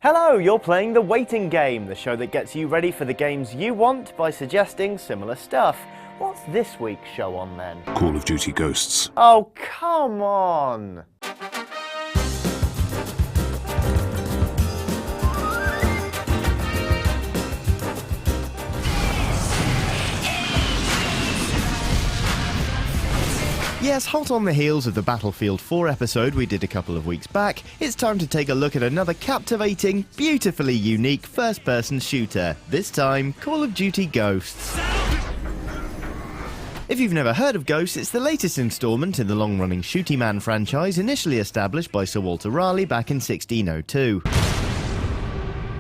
Hello, you're playing The Waiting Game, the show that gets you ready for the games you want by suggesting similar stuff. What's this week's show on then? Call of Duty Ghosts. Oh, come on! Yes, hot on the heels of the Battlefield 4 episode we did a couple of weeks back, it's time to take a look at another captivating, beautifully unique first-person shooter. This time, Call of Duty Ghosts. If you've never heard of Ghosts, it's the latest installment in the long-running Shooty Man franchise initially established by Sir Walter Raleigh back in 1602.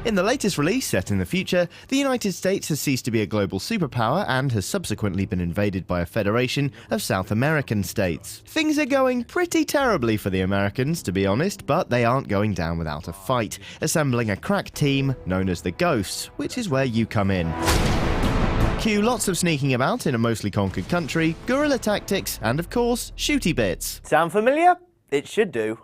In the latest release, set in the future, the United States has ceased to be a global superpower and has subsequently been invaded by a federation of South American states. Things are going pretty terribly for the Americans, to be honest, but they aren't going down without a fight, assembling a crack team known as the Ghosts, which is where you come in. Cue lots of sneaking about in a mostly conquered country, guerrilla tactics, and of course, shooty bits. Sound familiar? It should do.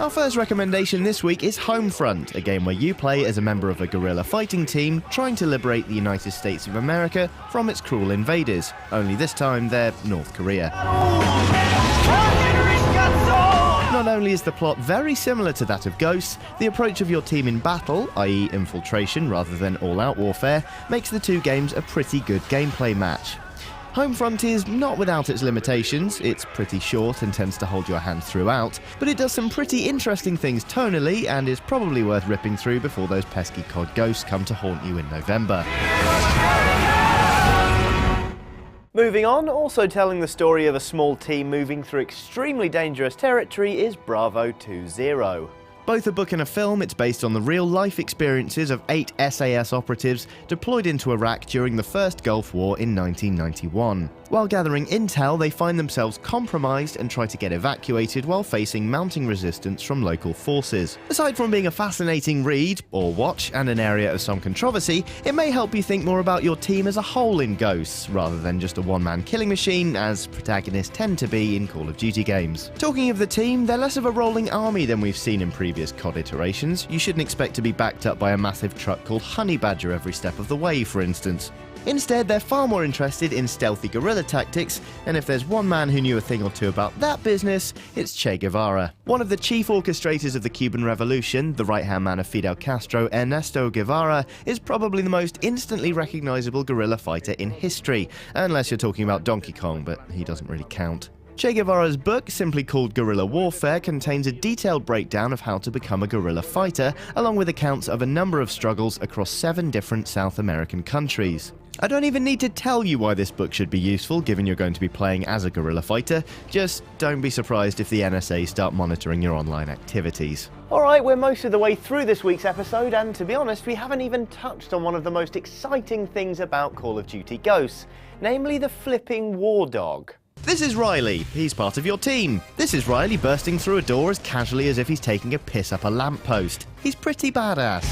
Our first recommendation this week is Homefront, a game where you play as a member of a guerrilla fighting team trying to liberate the United States of America from its cruel invaders. Only this time they're North Korea. Not only is the plot very similar to that of Ghosts, the approach of your team in battle, i.e. infiltration rather than all-out warfare, makes the two games a pretty good gameplay match. Homefront is not without its limitations. It's pretty short and tends to hold your hand throughout, but it does some pretty interesting things tonally and is probably worth ripping through before those pesky COD ghosts come to haunt you in November. Moving on, also telling the story of a small team moving through extremely dangerous territory is Bravo 2-0. Both a book and a film, it's based on the real-life experiences of 8 SAS operatives deployed into Iraq during the first Gulf War in 1991. While gathering intel, they find themselves compromised and try to get evacuated while facing mounting resistance from local forces. Aside from being a fascinating read, or watch, and an area of some controversy, it may help you think more about your team as a whole in Ghosts, rather than just a one-man killing machine, as protagonists tend to be in Call of Duty games. Talking of the team, they're less of a rolling army than we've seen in previous COD iterations. You shouldn't expect to be backed up by a massive truck called Honey Badger every step of the way, for instance. Instead, they're far more interested in stealthy guerrilla tactics, and if there's one man who knew a thing or two about that business, it's Che Guevara. One of the chief orchestrators of the Cuban Revolution, the right-hand man of Fidel Castro, Ernesto Guevara, is probably the most instantly recognizable guerrilla fighter in history, unless you're talking about Donkey Kong, but he doesn't really count. Che Guevara's book, simply called Guerrilla Warfare, contains a detailed breakdown of how to become a guerrilla fighter, along with accounts of a number of struggles across 7 different South American countries. I don't even need to tell you why this book should be useful, given you're going to be playing as a guerrilla fighter. Just don't be surprised if the NSA start monitoring your online activities. Alright, we're most of the way through this week's episode, and to be honest, we haven't even touched on one of the most exciting things about Call of Duty Ghosts, namely the flipping war dog. This is Riley. He's part of your team. This is Riley bursting through a door as casually as if he's taking a piss up a lamppost. He's pretty badass.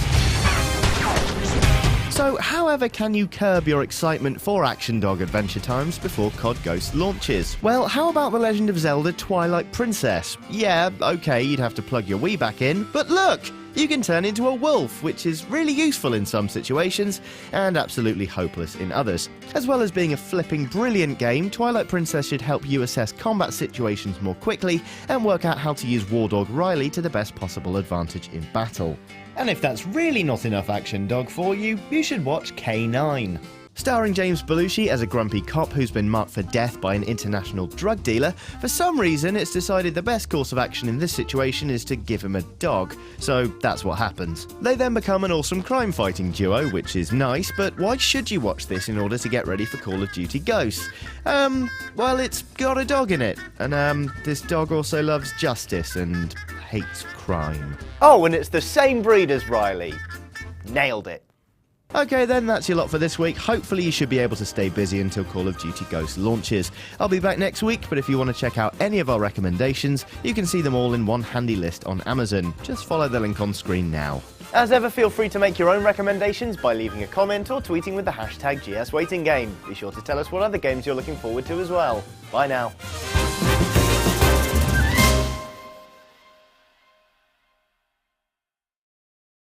So, however can you curb your excitement for Action Dog Adventure Times before COD Ghost launches? Well, how about The Legend of Zelda Twilight Princess? Yeah, okay, you'd have to plug your Wii back in, but look! You can turn into a wolf, which is really useful in some situations, and absolutely hopeless in others. As well as being a flipping brilliant game, Twilight Princess should help you assess combat situations more quickly and work out how to use War Dog Riley to the best possible advantage in battle. And if that's really not enough Action Dog for you, you should watch K9. Starring James Belushi as a grumpy cop who's been marked for death by an international drug dealer, for some reason it's decided the best course of action in this situation is to give him a dog, so that's what happens. They then become an awesome crime-fighting duo, which is nice, but why should you watch this in order to get ready for Call of Duty Ghosts? Well, it's got a dog in it, and this dog also loves justice and hates crime. Oh, and it's the same breed as Riley. Nailed it. Okay then, that's your lot for this week. Hopefully you should be able to stay busy until Call of Duty Ghosts launches. I'll be back next week, but if you want to check out any of our recommendations, you can see them all in one handy list on Amazon. Just follow the link on screen now. As ever, feel free to make your own recommendations by leaving a comment or tweeting with the hashtag GSWaitingGame. Be sure to tell us what other games you're looking forward to as well. Bye now.